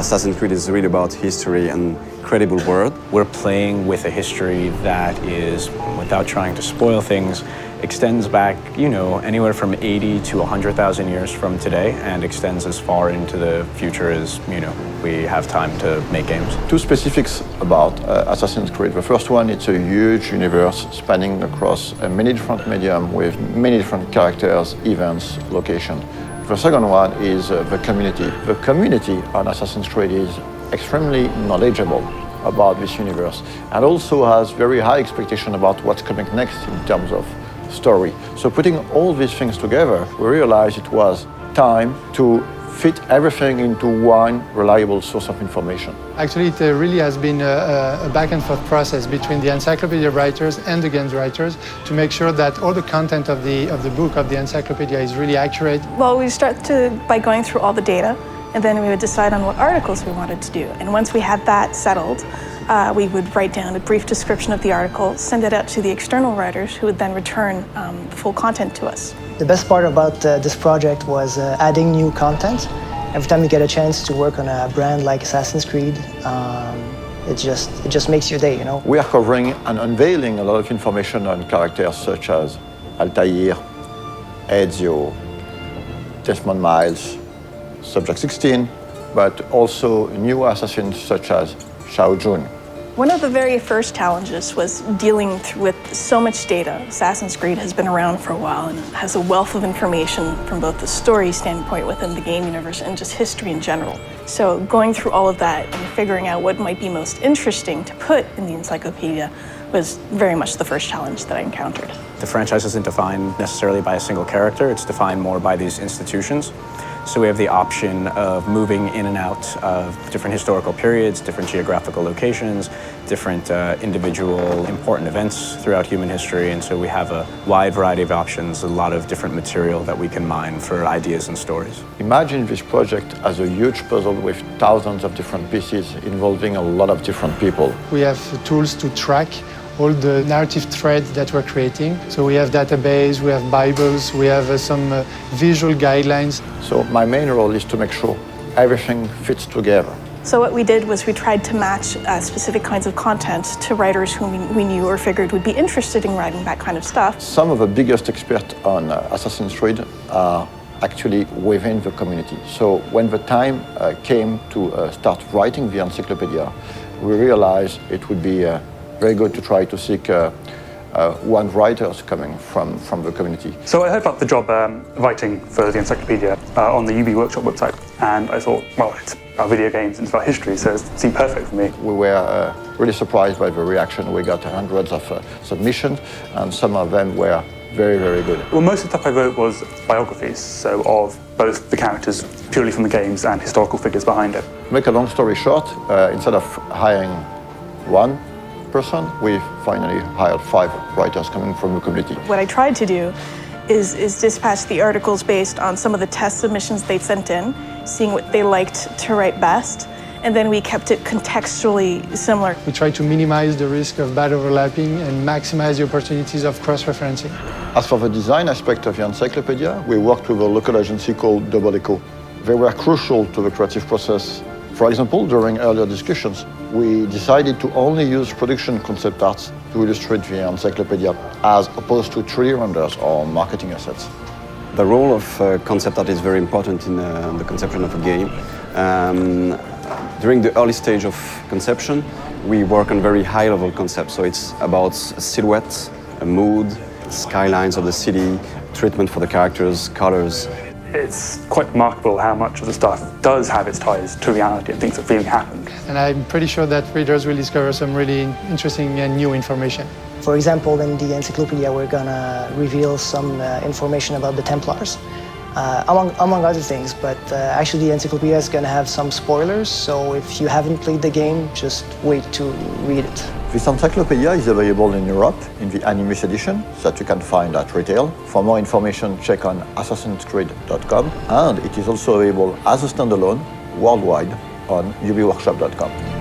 Assassin's Creed is really about history and credible world. We're playing with a history that is, without trying to spoil things, extends back, anywhere from 80 to 100,000 years from today and extends as far into the future as, we have time to make games. Two specifics about Assassin's Creed. The first one, it's a huge universe spanning across many different mediums with many different characters, events, locations. The second one is the community. The community on Assassin's Creed is extremely knowledgeable about this universe and also has very high expectation about what's coming next in terms of story. So putting all these things together, we realized it was time to fit everything into one reliable source of information. Actually, it really has been a back and forth process between the Encyclopedia writers and the games writers to make sure that all the content of the book, of the Encyclopedia, is really accurate. Well, we start by going through all the data, and then we would decide on what articles we wanted to do. And once we had that settled, we would write down a brief description of the article, send it out to the external writers, who would then return the full content to us. The best part about this project was adding new content. Every time you get a chance to work on a brand like Assassin's Creed, it just makes your day, We are covering and unveiling a lot of information on characters such as Altaïr, Ezio, Desmond Miles, Subject 16, but also new assassins such as Shao Jun. One of the very first challenges was dealing with so much data. Assassin's Creed has been around for a while and has a wealth of information from both the story standpoint within the game universe and just history in general. So going through all of that and figuring out what might be most interesting to put in the encyclopedia was very much the first challenge that I encountered. The franchise isn't defined necessarily by a single character, it's defined more by these institutions. So we have the option of moving in and out of different historical periods, different geographical locations, different individual important events throughout human history. And so we have a wide variety of options, a lot of different material that we can mine for ideas and stories. Imagine this project as a huge puzzle with thousands of different pieces involving a lot of different people. We have tools to track all the narrative threads that we're creating. So we have database, we have Bibles, we have some visual guidelines. So my main role is to make sure everything fits together. So what we did was we tried to match specific kinds of content to writers whom we knew or figured would be interested in writing that kind of stuff. Some of the biggest experts on Assassin's Creed are actually within the community. So when the time came to start writing the encyclopedia, we realized it would be very good to try to seek one writers coming from the community. So I heard about the job writing for the Encyclopedia on the UB Workshop website, and I thought, well, it's about video games and it's about history, so it seemed perfect for me. We were really surprised by the reaction. We got hundreds of submissions, and some of them were very, very good. Well, most of the stuff I wrote was biographies, so of both the characters purely from the games and historical figures behind it. To make a long story short, instead of hiring one person, we finally hired 5 writers coming from the community. What I tried to do is dispatch the articles based on some of the test submissions they'd sent in, seeing what they liked to write best, and then we kept it contextually similar. We try to minimize the risk of bad overlapping and maximize the opportunities of cross-referencing. As for the design aspect of the encyclopedia, we worked with a local agency called Double Echo. They were crucial to the creative process. For example, during earlier discussions, we decided to only use production concept arts to illustrate the encyclopedia, as opposed to 3D renders or marketing assets. The role of concept art is very important in the conception of a game. During the early stage of conception, we work on very high-level concepts. So it's about a silhouette, a mood, skylines of the city, treatment for the characters, colors. It's quite remarkable how much of the stuff does have its ties to reality and things that really happened. And I'm pretty sure that readers will discover some really interesting and new information. For example, in the encyclopedia, we're gonna reveal some information about the Templars, among other things, but actually the encyclopedia is gonna have some spoilers, so if you haven't played the game, just wait to read it. This encyclopedia is available in Europe in the Animus edition that you can find at retail. For more information, check on assassinscreed.com, and it is also available as a standalone worldwide on ubworkshop.com.